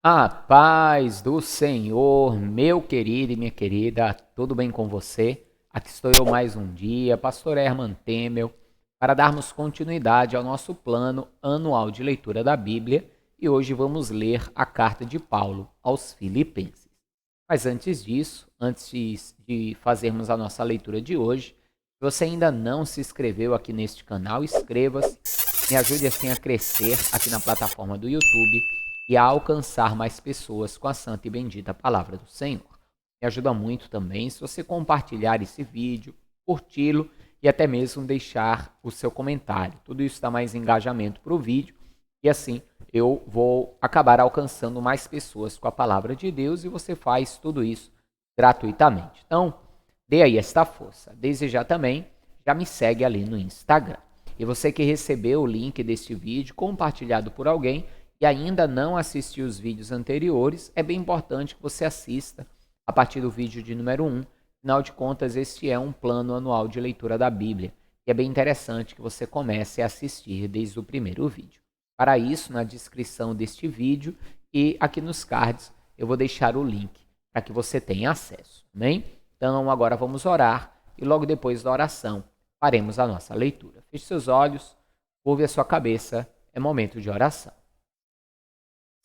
A paz do Senhor, meu querido e minha querida, tudo bem com você? Aqui estou eu mais um dia, Pastor Herman Temel, para darmos continuidade ao nosso plano anual de leitura da Bíblia e hoje vamos ler a carta de Paulo aos Filipenses. Mas antes disso, antes de fazermos a nossa leitura de hoje, se você ainda não se inscreveu aqui neste canal, inscreva-se, me ajude assim a crescer aqui na plataforma do YouTube e a alcançar mais pessoas com a santa e bendita palavra do Senhor. Me ajuda muito também se você compartilhar esse vídeo, curti-lo e até mesmo deixar o seu comentário. Tudo isso dá mais engajamento para o vídeo e assim eu vou acabar alcançando mais pessoas com a palavra de Deus e você faz tudo isso gratuitamente. Então, dê aí esta força. Desde já também, já me segue ali no Instagram. E você que recebeu o link deste vídeo compartilhado por alguém e ainda não assistiu os vídeos anteriores, é bem importante que você assista a partir do vídeo de número 1. Afinal de contas, este é um plano anual de leitura da Bíblia. E é bem interessante que você comece a assistir desde o primeiro vídeo. Para isso, na descrição deste vídeo e aqui nos cards, eu vou deixar o link para que você tenha acesso. Amém? Então, agora vamos orar e logo depois da oração, faremos a nossa leitura. Feche seus olhos, curve a sua cabeça, é momento de oração.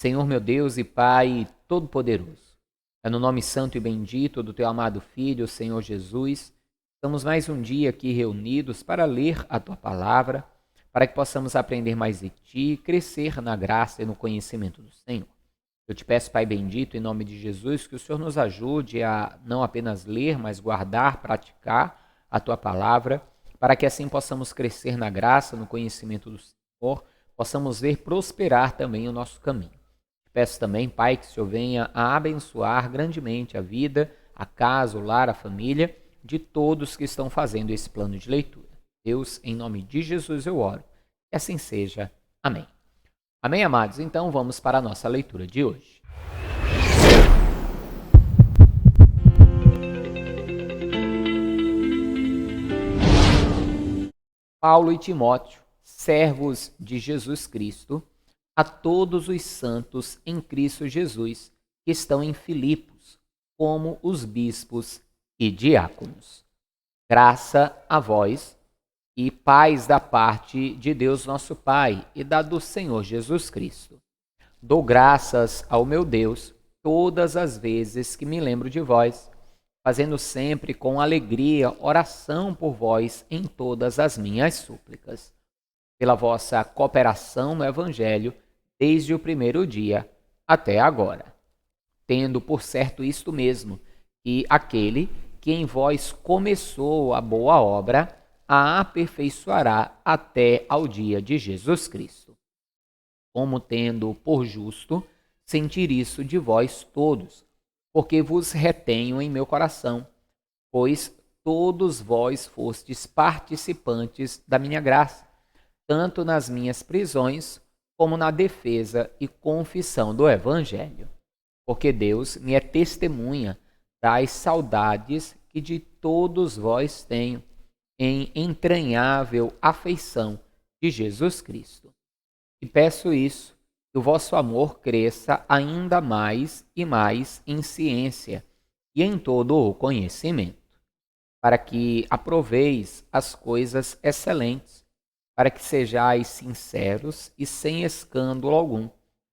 Senhor meu Deus e Pai Todo-Poderoso, é no nome santo e bendito do Teu amado Filho, Senhor Jesus, estamos mais um dia aqui reunidos para ler a Tua Palavra, para que possamos aprender mais de Ti, crescer na graça e no conhecimento do Senhor. Eu te peço, Pai bendito, em nome de Jesus, que o Senhor nos ajude a não apenas ler, mas guardar, praticar a Tua Palavra, para que assim possamos crescer na graça, no conhecimento do Senhor, possamos ver prosperar também o nosso caminho. Peço também, Pai, que o Senhor venha a abençoar grandemente a vida, a casa, o lar, a família de todos que estão fazendo esse plano de leitura. Deus, em nome de Jesus eu oro. Que assim seja. Amém. Amém, amados? Então vamos para a nossa leitura de hoje. Paulo e Timóteo, servos de Jesus Cristo, a todos os santos em Cristo Jesus que estão em Filipos, como os bispos e diáconos. Graça a vós e paz da parte de Deus nosso Pai e da do Senhor Jesus Cristo. Dou graças ao meu Deus todas as vezes que me lembro de vós, fazendo sempre com alegria oração por vós em todas as minhas súplicas, pela vossa cooperação no Evangelho, desde o primeiro dia até agora. Tendo por certo isto mesmo, que aquele que em vós começou a boa obra, a aperfeiçoará até ao dia de Jesus Cristo. Como tendo por justo sentir isso de vós todos, porque vos retenho em meu coração, pois todos vós fostes participantes da minha graça, tanto nas minhas prisões, como na defesa e confissão do Evangelho. Porque Deus me é testemunha das saudades que de todos vós tenho, em entranhável afeição de Jesus Cristo. E peço isso, que o vosso amor cresça ainda mais e mais em ciência e em todo o conhecimento, para que aproveis as coisas excelentes, para que sejais sinceros e sem escândalo algum,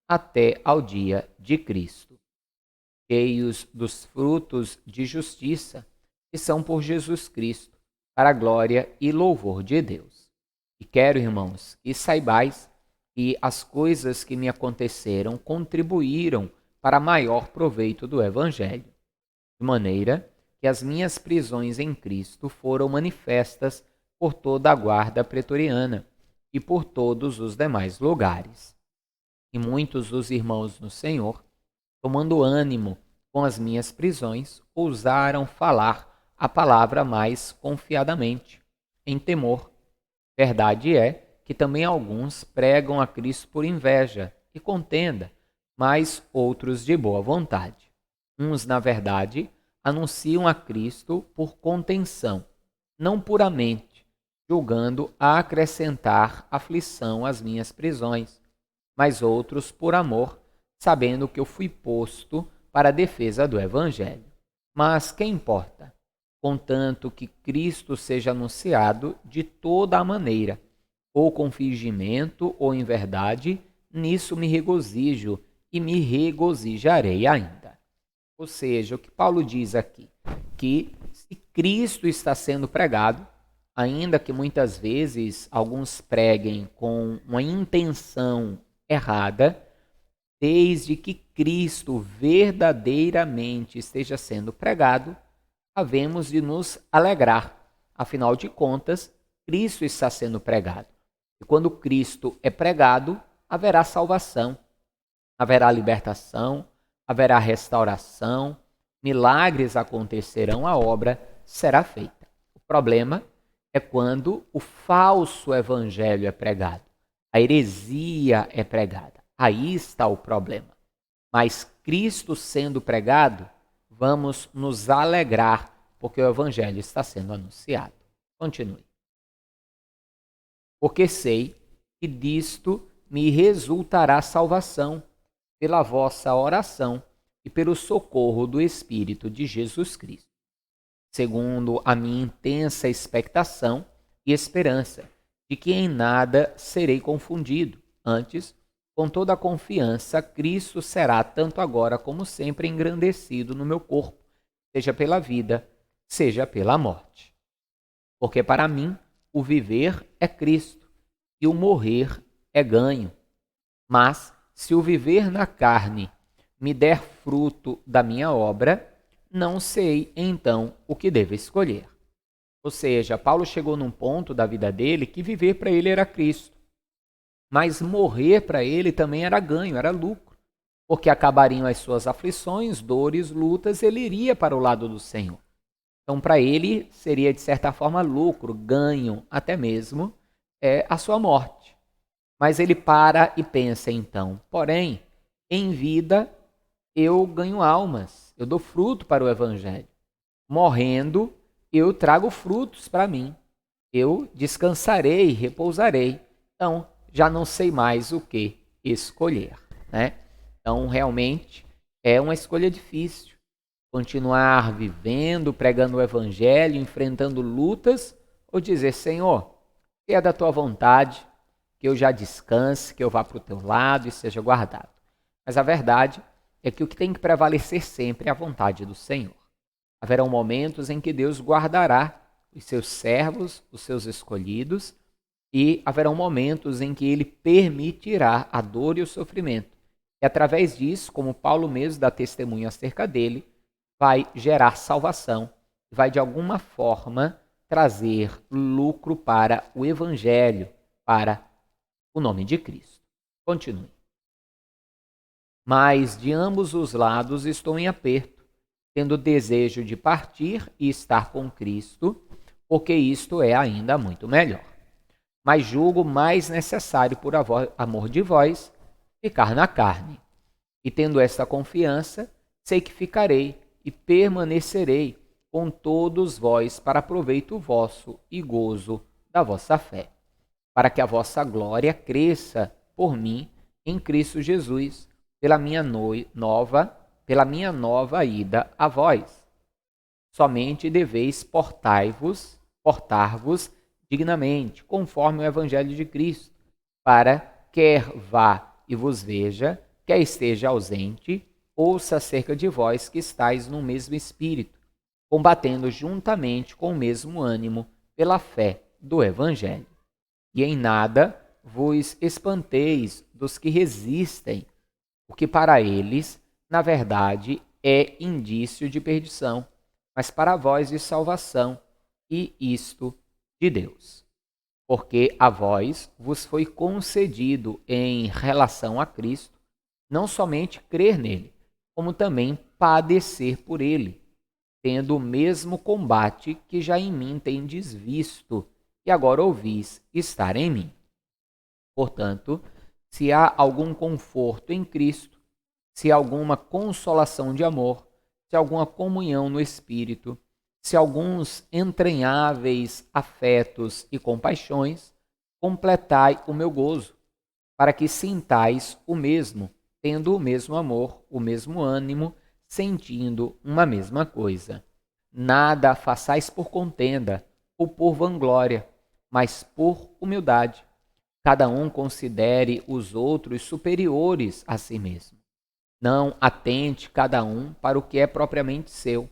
até ao dia de Cristo, cheios dos frutos de justiça, que são por Jesus Cristo, para a glória e louvor de Deus. E quero, irmãos, que saibais que as coisas que me aconteceram contribuíram para maior proveito do Evangelho, de maneira que as minhas prisões em Cristo foram manifestas por toda a guarda pretoriana e por todos os demais lugares. E muitos dos irmãos no Senhor, tomando ânimo com as minhas prisões, ousaram falar a palavra mais confiadamente, em temor. Verdade é que também alguns pregam a Cristo por inveja e contenda, mas outros de boa vontade. Uns, na verdade, anunciam a Cristo por contenção, não puramente, julgando a acrescentar aflição às minhas prisões, mas outros por amor, sabendo que eu fui posto para a defesa do Evangelho. Mas que importa? Contanto que Cristo seja anunciado de toda a maneira, ou com fingimento ou em verdade, nisso me regozijo e me regozijarei ainda. Ou seja, o que Paulo diz aqui, que se Cristo está sendo pregado, ainda que muitas vezes alguns preguem com uma intenção errada, desde que Cristo verdadeiramente esteja sendo pregado, havemos de nos alegrar. Afinal de contas, Cristo está sendo pregado. E quando Cristo é pregado, haverá salvação, haverá libertação, haverá restauração, milagres acontecerão, a obra será feita. O problema é quando o falso evangelho é pregado, a heresia é pregada. Aí está o problema. Mas Cristo sendo pregado, vamos nos alegrar, porque o evangelho está sendo anunciado. Continue. Porque sei que disto me resultará salvação, pela vossa oração e pelo socorro do Espírito de Jesus Cristo, segundo a minha intensa expectação e esperança de que em nada serei confundido. Antes, com toda a confiança, Cristo será tanto agora como sempre engrandecido no meu corpo, seja pela vida, seja pela morte. Porque para mim o viver é Cristo e o morrer é ganho. Mas se o viver na carne me der fruto da minha obra, não sei então o que devo escolher. Ou seja, Paulo chegou num ponto da vida dele que viver para ele era Cristo, mas morrer para ele também era ganho, era lucro, porque acabariam as suas aflições, dores, lutas, ele iria para o lado do Senhor. Então, para ele, seria de certa forma lucro, ganho, até mesmo a sua morte. Mas ele para e pensa então, porém, em vida eu ganho almas, eu dou fruto para o Evangelho. Morrendo, eu trago frutos para mim. Eu descansarei, repousarei. Então, já não sei mais o que escolher, né? Então, realmente, é uma escolha difícil. Continuar vivendo, pregando o Evangelho, enfrentando lutas, ou dizer, Senhor, se é da tua vontade, que eu já descanse, que eu vá para o teu lado e seja guardado. Mas a verdade é que o que tem que prevalecer sempre é a vontade do Senhor. Haverão momentos em que Deus guardará os seus servos, os seus escolhidos, e haverão momentos em que ele permitirá a dor e o sofrimento. E através disso, como Paulo mesmo dá testemunho acerca dele, vai gerar salvação, vai de alguma forma trazer lucro para o Evangelho, para o nome de Cristo. Continue. Mas de ambos os lados estou em aperto, tendo desejo de partir e estar com Cristo, porque isto é ainda muito melhor. Mas julgo mais necessário, por amor de vós, ficar na carne. E tendo esta confiança, sei que ficarei e permanecerei com todos vós para proveito vosso e gozo da vossa fé, para que a vossa glória cresça por mim em Cristo Jesus, pela minha nova ida a vós. Somente deveis portar-vos dignamente, conforme o Evangelho de Cristo, para quer vá e vos veja, quer esteja ausente, ouça acerca de vós que estáis no mesmo espírito, combatendo juntamente com o mesmo ânimo pela fé do Evangelho. E em nada vos espanteis dos que resistem, porque para eles, na verdade, é indício de perdição, mas para vós de salvação, e isto de Deus. Porque a vós vos foi concedido em relação a Cristo, não somente crer nele, como também padecer por ele, tendo o mesmo combate que já em mim tendes visto, e agora ouvis estar em mim. Portanto, se há algum conforto em Cristo, se há alguma consolação de amor, se há alguma comunhão no Espírito, se alguns entranháveis afetos e compaixões, completai o meu gozo, para que sintais o mesmo, tendo o mesmo amor, o mesmo ânimo, sentindo uma mesma coisa. Nada façais por contenda ou por vanglória, mas por humildade. Cada um considere os outros superiores a si mesmo. Não atente cada um para o que é propriamente seu,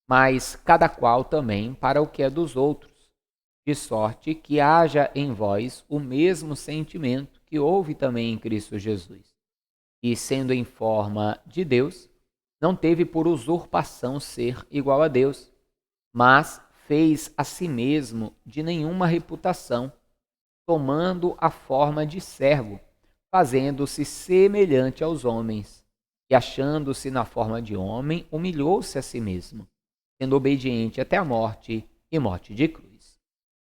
mas cada qual também para o que é dos outros, de sorte que haja em vós o mesmo sentimento que houve também em Cristo Jesus. E, sendo em forma de Deus, não teve por usurpação ser igual a Deus, mas fez a si mesmo de nenhuma reputação, tomando a forma de servo, fazendo-se semelhante aos homens, e achando-se na forma de homem, humilhou-se a si mesmo, sendo obediente até a morte e morte de cruz.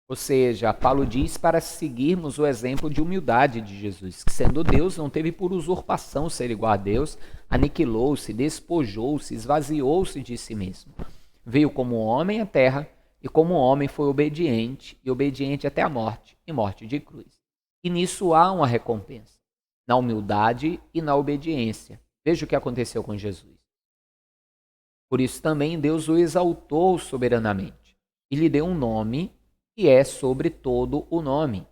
Ou seja, Paulo diz para seguirmos o exemplo de humildade de Jesus, que sendo Deus não teve por usurpação ser igual a Deus, aniquilou-se, despojou-se, esvaziou-se de si mesmo. Veio como homem à terra e como homem foi obediente e obediente até a morte e morte de cruz. E nisso há uma recompensa, na humildade e na obediência. Veja o que aconteceu com Jesus. Por isso também Deus o exaltou soberanamente e lhe deu um nome que é sobre todo o nome,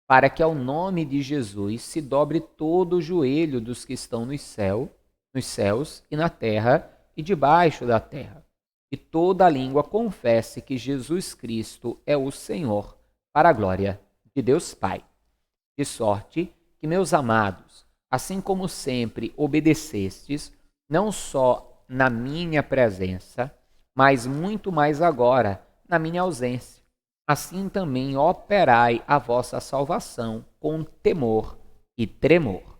para que ao nome de Jesus se dobre todo o joelho dos que estão nos céus e na terra e debaixo da terra, e toda a língua confesse que Jesus Cristo é o Senhor, para a glória de Deus Pai. De sorte que, meus amados, assim como sempre obedecestes, não só na minha presença, mas muito mais agora na minha ausência, assim também operai a vossa salvação com temor e tremor.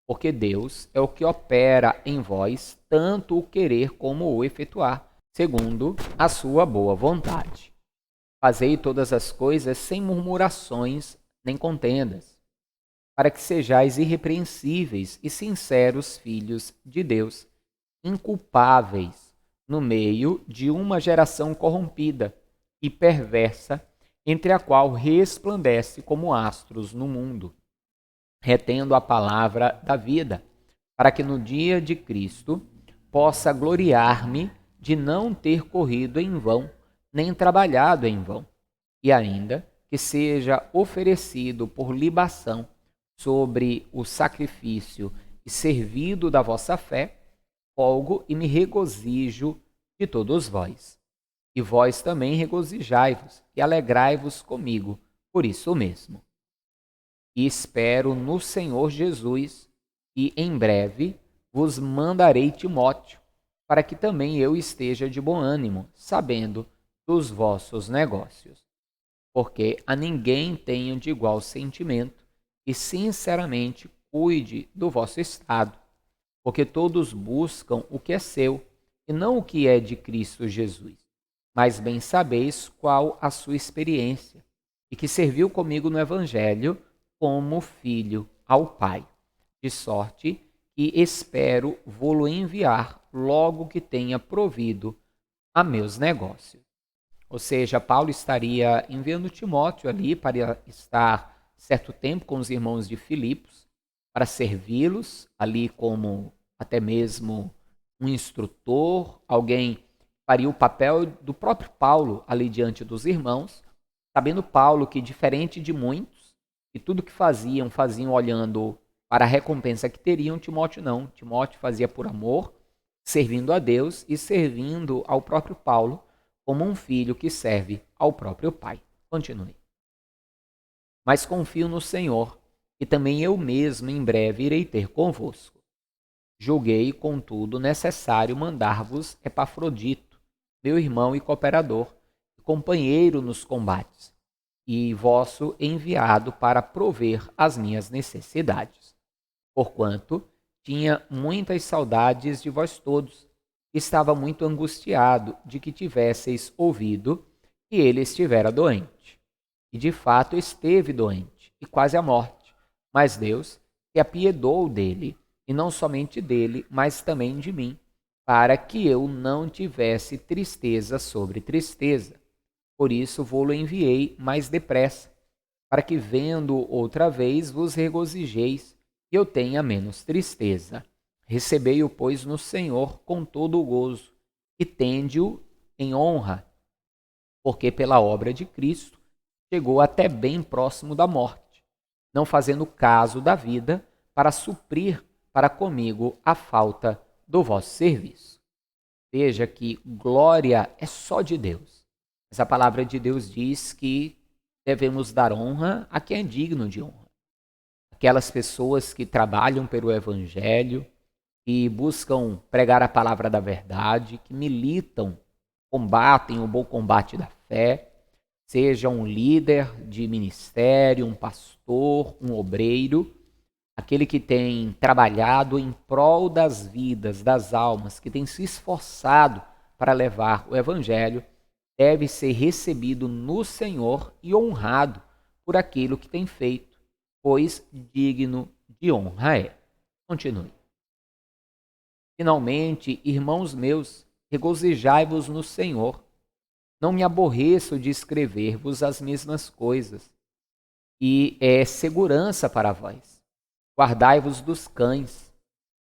Porque Deus é o que opera em vós tanto o querer como o efetuar, segundo a sua boa vontade. Fazei todas as coisas sem murmurações nem contendas, para que sejais irrepreensíveis e sinceros filhos de Deus, inculpáveis no meio de uma geração corrompida e perversa, entre a qual resplandece como astros no mundo, retendo a palavra da vida, para que no dia de Cristo possa gloriar-me de não ter corrido em vão, nem trabalhado em vão, e ainda que seja oferecido por libação sobre o sacrifício e servido da vossa fé, folgo e me regozijo de todos vós. E vós também regozijai-vos e alegrai-vos comigo, por isso mesmo. E espero no Senhor Jesus, e em breve vos mandarei Timóteo, para que também eu esteja de bom ânimo, sabendo dos vossos negócios. Porque a ninguém tenho de igual sentimento, e sinceramente cuide do vosso estado, porque todos buscam o que é seu, e não o que é de Cristo Jesus. Mas bem sabeis qual a sua experiência, e que serviu comigo no Evangelho como filho ao Pai. De sorte que espero vô-lo enviar logo que tenha provido a meus negócios. Ou seja, Paulo estaria enviando Timóteo ali para estar certo tempo com os irmãos de Filipos, para servi-los ali como até mesmo um instrutor, alguém faria o papel do próprio Paulo ali diante dos irmãos, sabendo Paulo que, diferente de muitos, que tudo que faziam olhando para a recompensa que teriam, Timóteo não. Timóteo fazia por amor, servindo a Deus e servindo ao próprio Paulo, como um filho que serve ao próprio pai. Continue. Mas confio no Senhor, e também eu mesmo em breve irei ter convosco. Julguei, contudo, necessário mandar-vos Epafrodito, meu irmão e cooperador, e companheiro nos combates, e vosso enviado para prover as minhas necessidades. Porquanto tinha muitas saudades de vós todos, e estava muito angustiado de que tivesseis ouvido que ele estivera doente. E de fato esteve doente, e quase à morte, mas Deus se apiedou dele, e não somente dele, mas também de mim, para que eu não tivesse tristeza sobre tristeza. Por isso vô-lo enviei mais depressa, para que vendo outra vez vos regozijeis e eu tenha menos tristeza. Recebei-o, pois, no Senhor com todo o gozo, e tende-o em honra, porque pela obra de Cristo chegou até bem próximo da morte, não fazendo caso da vida, para suprir para comigo a falta do vosso serviço. Veja que glória é só de Deus. Mas a palavra de Deus diz que devemos dar honra a quem é digno de honra. Aquelas pessoas que trabalham pelo Evangelho, que buscam pregar a palavra da verdade, que militam, combatem o bom combate da fé, seja um líder de ministério, um pastor, um obreiro, aquele que tem trabalhado em prol das vidas, das almas, que tem se esforçado para levar o Evangelho, deve ser recebido no Senhor e honrado por aquilo que tem feito, pois digno de honra é. Continue. Finalmente, irmãos meus, regozijai-vos no Senhor. Não me aborreço de escrever-vos as mesmas coisas, e é segurança para vós. Guardai-vos dos cães,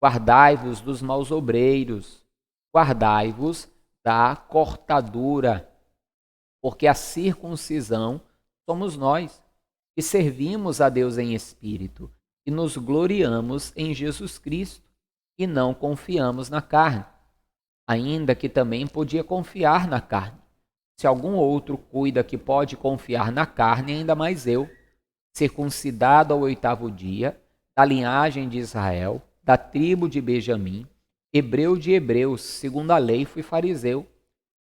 guardai-vos dos maus obreiros, guardai-vos da cortadura, porque a circuncisão somos nós, que servimos a Deus em espírito e nos gloriamos em Jesus Cristo e não confiamos na carne, ainda que também podia confiar na carne. Se algum outro cuida que pode confiar na carne, ainda mais eu, circuncidado ao 8º dia, da linhagem de Israel, da tribo de Benjamim, hebreu de hebreus, segundo a lei fui fariseu,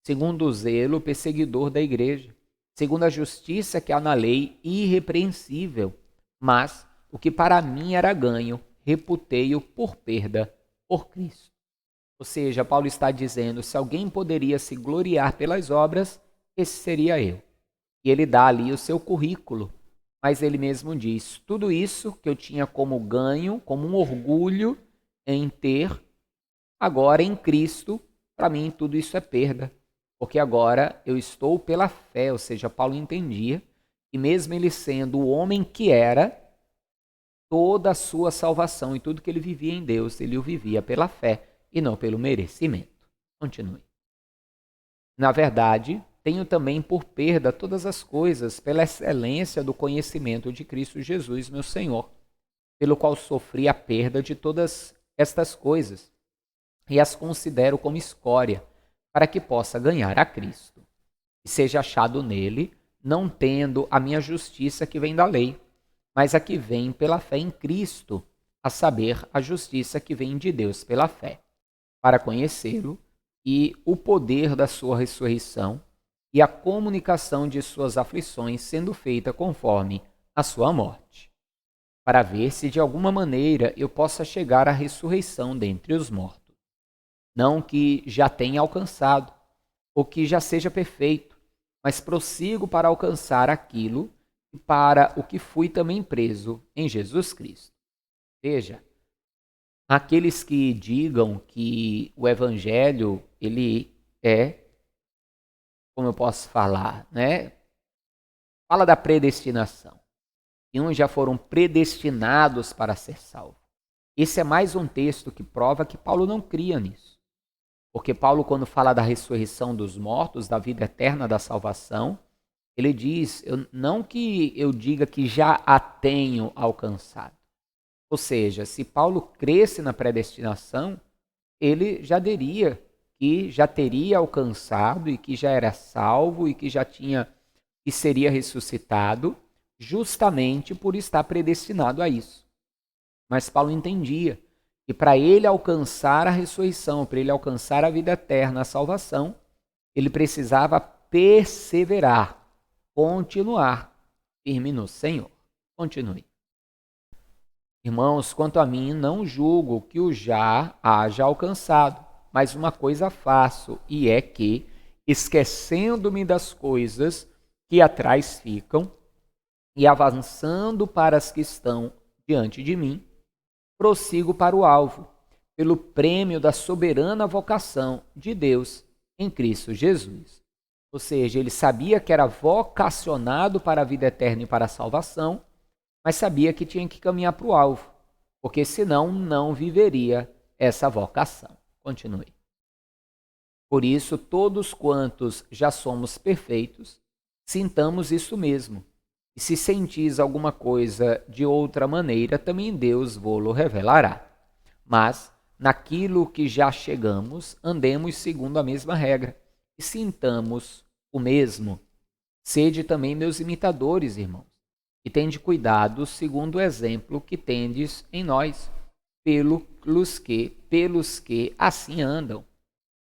segundo o zelo, perseguidor da igreja, segundo a justiça que há na lei, irrepreensível. Mas o que para mim era ganho, reputei-o por perda por Cristo. Ou seja, Paulo está dizendo, se alguém poderia se gloriar pelas obras, esse seria eu. E ele dá ali o seu currículo, mas ele mesmo diz, tudo isso que eu tinha como ganho, como um orgulho em ter, agora em Cristo, para mim tudo isso é perda. Porque agora eu estou pela fé, ou seja, Paulo entendia que mesmo ele sendo o homem que era, toda a sua salvação e tudo que ele vivia em Deus, ele o vivia pela fé e não pelo merecimento. Continue. Na verdade, tenho também por perda todas as coisas pela excelência do conhecimento de Cristo Jesus, meu Senhor, pelo qual sofri a perda de todas estas coisas e as considero como escória, para que possa ganhar a Cristo e seja achado nele, não tendo a minha justiça que vem da lei, mas a que vem pela fé em Cristo, a saber, a justiça que vem de Deus pela fé, para conhecê-lo e o poder da sua ressurreição e a comunicação de suas aflições sendo feita conforme a sua morte, para ver se de alguma maneira eu possa chegar à ressurreição dentre os mortos. Não que já tenha alcançado, ou que já seja perfeito, mas prossigo para alcançar aquilo e para o que fui também preso em Jesus Cristo. Veja, aqueles que digam que o Evangelho, ele é, como eu posso falar, né? Fala da predestinação. E uns já foram predestinados para ser salvos. Esse é mais um texto que prova que Paulo não cria nisso. Porque Paulo, quando fala da ressurreição dos mortos, da vida eterna, da salvação, ele diz, não que eu diga que já a tenho alcançado. Ou seja, se Paulo cresce na predestinação, ele já diria que já teria alcançado e que já era salvo e que já tinha e seria ressuscitado, justamente por estar predestinado a isso. Mas Paulo entendia que para ele alcançar a ressurreição, para ele alcançar a vida eterna, a salvação, ele precisava perseverar, continuar firme no Senhor. Continue. Irmãos, quanto a mim, não julgo que o já haja alcançado, mas uma coisa faço, e é que, esquecendo-me das coisas que atrás ficam e avançando para as que estão diante de mim, prossigo para o alvo, pelo prêmio da soberana vocação de Deus em Cristo Jesus. Ou seja, ele sabia que era vocacionado para a vida eterna e para a salvação, mas sabia que tinha que caminhar para o alvo, porque senão não viveria essa vocação. Continue. Por isso, todos quantos já somos perfeitos, sintamos isso mesmo. E se sentis alguma coisa de outra maneira, também Deus vô-lo revelará. Mas, naquilo que já chegamos, andemos segundo a mesma regra, e sintamos o mesmo. Sede também meus imitadores, irmãos, e tende cuidado segundo o exemplo que tendes em nós, pelos que assim andam.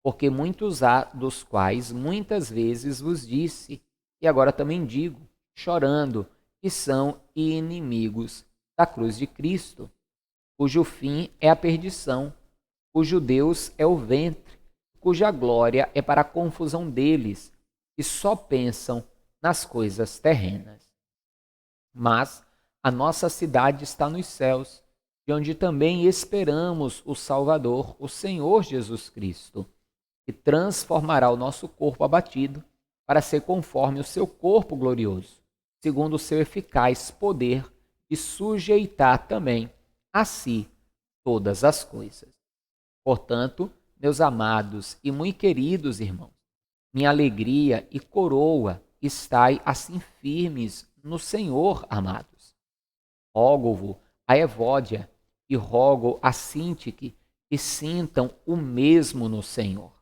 Porque muitos há dos quais muitas vezes vos disse, e agora também digo, chorando, que são inimigos da cruz de Cristo, cujo fim é a perdição, cujo Deus é o ventre, cuja glória é para a confusão deles, que só pensam nas coisas terrenas. Mas a nossa cidade está nos céus, de onde também esperamos o Salvador, o Senhor Jesus Cristo, que transformará o nosso corpo abatido para ser conforme o seu corpo glorioso, segundo o seu eficaz poder de sujeitar também a si todas as coisas. Portanto, meus amados e muito queridos irmãos, minha alegria e coroa, estai assim firmes no Senhor, amados. Rogo-vos a Evódia e rogo a Sintique que sintam o mesmo no Senhor.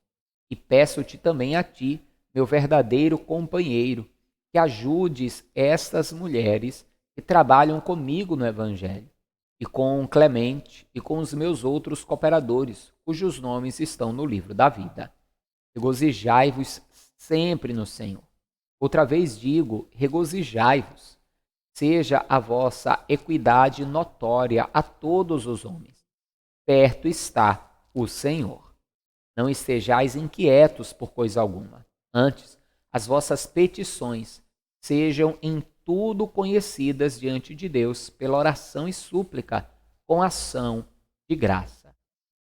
E peço-te também a ti, meu verdadeiro companheiro, que ajudes estas mulheres que trabalham comigo no Evangelho, e com Clemente e com os meus outros cooperadores, cujos nomes estão no livro da vida. Regozijai-vos sempre no Senhor. Outra vez digo, regozijai-vos. Seja a vossa equidade notória a todos os homens. Perto está o Senhor. Não estejais inquietos por coisa alguma. Antes, as vossas petições sejam em tudo conhecidas diante de Deus pela oração e súplica com ação de graça.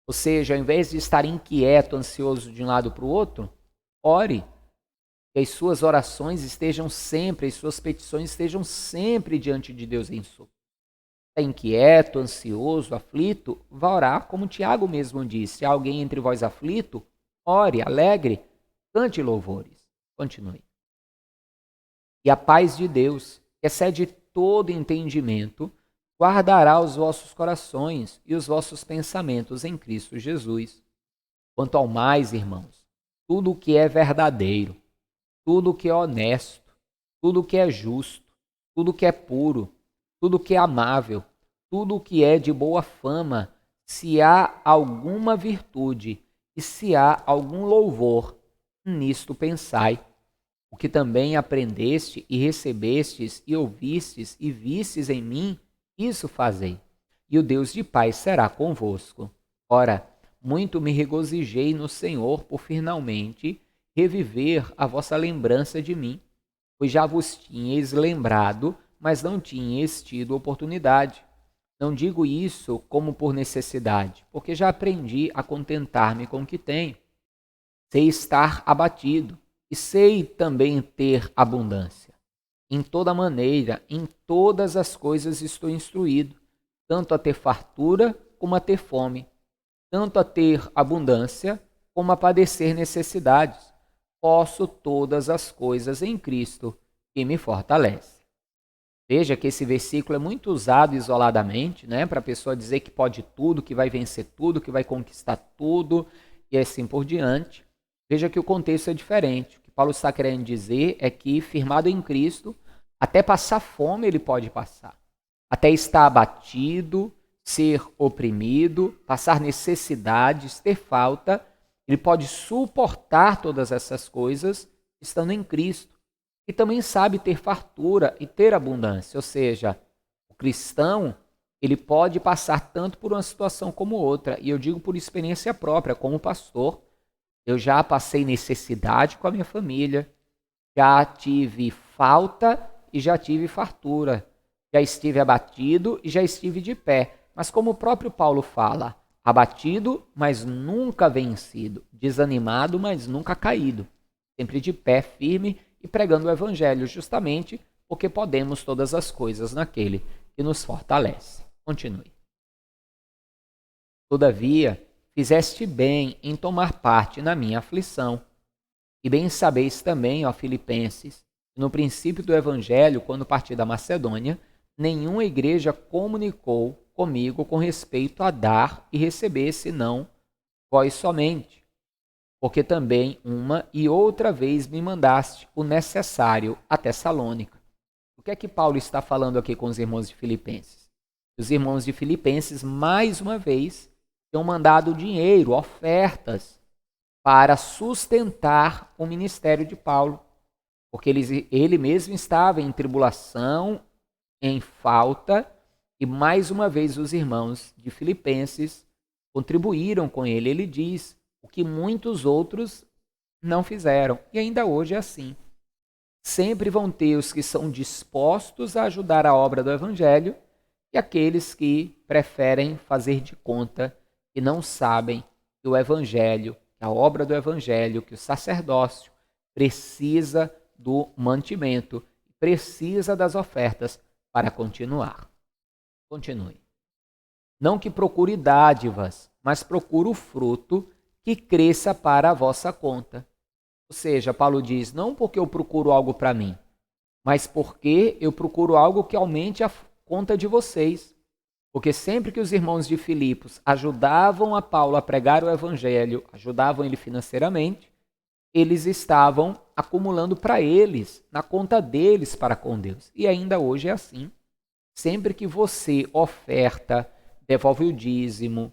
Ou seja, ao invés de estar inquieto, ansioso de um lado para o outro, ore. Que as suas orações estejam sempre, as suas petições estejam sempre diante de Deus em súplica. Está inquieto, ansioso, aflito, vá orar, como Tiago mesmo disse. Se há alguém entre vós aflito, ore, alegre, cante louvores. Continue. E a paz de Deus, que excede todo entendimento, guardará os vossos corações e os vossos pensamentos em Cristo Jesus. Quanto ao mais, irmãos, tudo o que é verdadeiro, tudo o que é honesto, tudo o que é justo, tudo o que é puro, tudo o que é amável, tudo o que é de boa fama, se há alguma virtude e se há algum louvor, nisto pensai. O que também aprendeste e recebestes e ouvistes e vistes em mim, isso fazei, e o Deus de paz será convosco. Ora, muito me regozijei no Senhor por finalmente reviver a vossa lembrança de mim, pois já vos tinhais lembrado, mas não tinhais tido oportunidade. Não digo isso como por necessidade, porque já aprendi a contentar-me com o que tenho. Sei estar abatido e sei também ter abundância. Em toda maneira, em todas as coisas estou instruído, tanto a ter fartura como a ter fome, tanto a ter abundância como a padecer necessidades. Posso todas as coisas em Cristo que me fortalece. Veja que esse versículo é muito usado isoladamente, né, para a pessoa dizer que pode tudo, que vai vencer tudo, que vai conquistar tudo e assim por diante. Veja que o contexto é diferente. O que Paulo está querendo dizer é que, firmado em Cristo, até passar fome ele pode passar. Até estar abatido, ser oprimido, passar necessidades, ter falta, ele pode suportar todas essas coisas estando em Cristo. E também sabe ter fartura e ter abundância. Ou seja, o cristão, ele pode passar tanto por uma situação como outra. E eu digo por experiência própria, como pastor, eu já passei necessidade com a minha família, já tive falta e já tive fartura. Já estive abatido e já estive de pé. Mas como o próprio Paulo fala, abatido, mas nunca vencido, desanimado, mas nunca caído, sempre de pé, firme e pregando o Evangelho, justamente porque podemos todas as coisas naquele que nos fortalece. Continue. Todavia, fizeste bem em tomar parte na minha aflição. E bem sabeis também, ó Filipenses, que no princípio do Evangelho, quando parti da Macedônia, nenhuma igreja comunicou comigo com respeito a dar e receber, senão vós somente. Porque também uma e outra vez me mandaste o necessário a Tessalônica. O que é que Paulo está falando aqui com os irmãos de Filipenses? Os irmãos de Filipenses, mais uma vez, tinham mandado dinheiro, ofertas, para sustentar o ministério de Paulo. Porque ele mesmo estava em tribulação, em falta, e mais uma vez os irmãos de Filipenses contribuíram com ele. Ele diz o que muitos outros não fizeram. E ainda hoje é assim. Sempre vão ter os que são dispostos a ajudar a obra do Evangelho e aqueles que preferem fazer de conta que não sabem que o Evangelho, que a obra do Evangelho, que o sacerdócio precisa do mantimento, precisa das ofertas para continuar. Continue. Não que procure dádivas, mas procure o fruto que cresça para a vossa conta. Ou seja, Paulo diz, não porque eu procuro algo para mim, mas porque eu procuro algo que aumente a conta de vocês. Porque sempre que os irmãos de Filipos ajudavam a Paulo a pregar o evangelho, ajudavam ele financeiramente, eles estavam acumulando para eles, na conta deles para com Deus. E ainda hoje é assim. Sempre que você oferta, devolve o dízimo,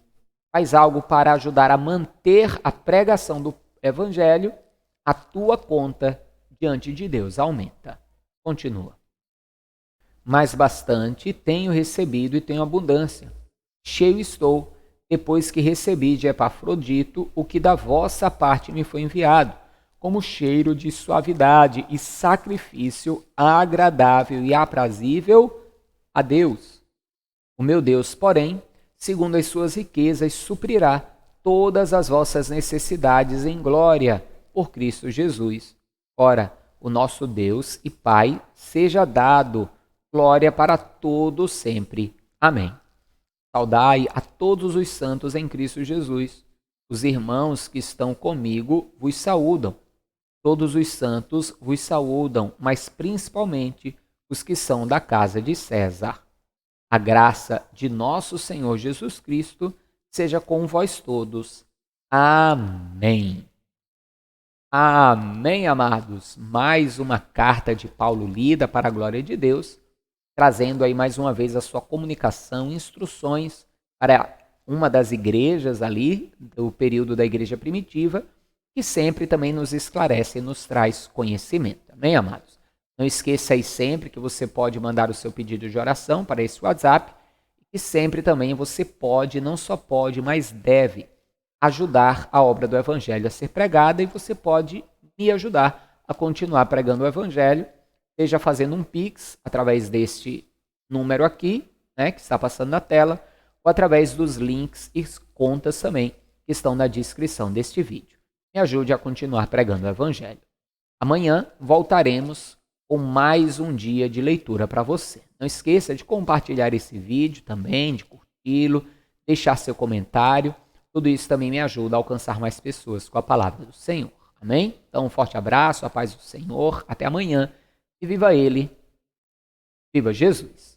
faz algo para ajudar a manter a pregação do evangelho, a tua conta diante de Deus aumenta. Continua. Mas bastante tenho recebido e tenho abundância. Cheio estou, depois que recebi de Epafrodito o que da vossa parte me foi enviado, como cheiro de suavidade e sacrifício agradável e aprazível a Deus. O meu Deus, porém, segundo as suas riquezas, suprirá todas as vossas necessidades em glória por Cristo Jesus. Ora, o nosso Deus e Pai seja dado glória para todos sempre. Amém. Saudai a todos os santos em Cristo Jesus. Os irmãos que estão comigo vos saúdam. Todos os santos vos saúdam, mas principalmente os que são da casa de César. A graça de nosso Senhor Jesus Cristo seja com vós todos. Amém. Amém, amados. Mais uma carta de Paulo lida para a glória de Deus, trazendo aí mais uma vez a sua comunicação, instruções para uma das igrejas ali, do período da igreja primitiva, que sempre também nos esclarece e nos traz conhecimento. Amém, amados? Não esqueça aí sempre que você pode mandar o seu pedido de oração para esse WhatsApp e sempre também você pode, não só pode, mas deve ajudar a obra do Evangelho a ser pregada e você pode me ajudar a continuar pregando o Evangelho, seja fazendo um Pix através deste número aqui, né, que está passando na tela, ou através dos links e contas também que estão na descrição deste vídeo. Me ajude a continuar pregando o Evangelho. Amanhã voltaremos com mais um dia de leitura para você. Não esqueça de compartilhar esse vídeo também, de curti-lo, deixar seu comentário. Tudo isso também me ajuda a alcançar mais pessoas com a palavra do Senhor. Amém? Então, um forte abraço, a paz do Senhor. Até amanhã. E viva Ele. Viva Jesus.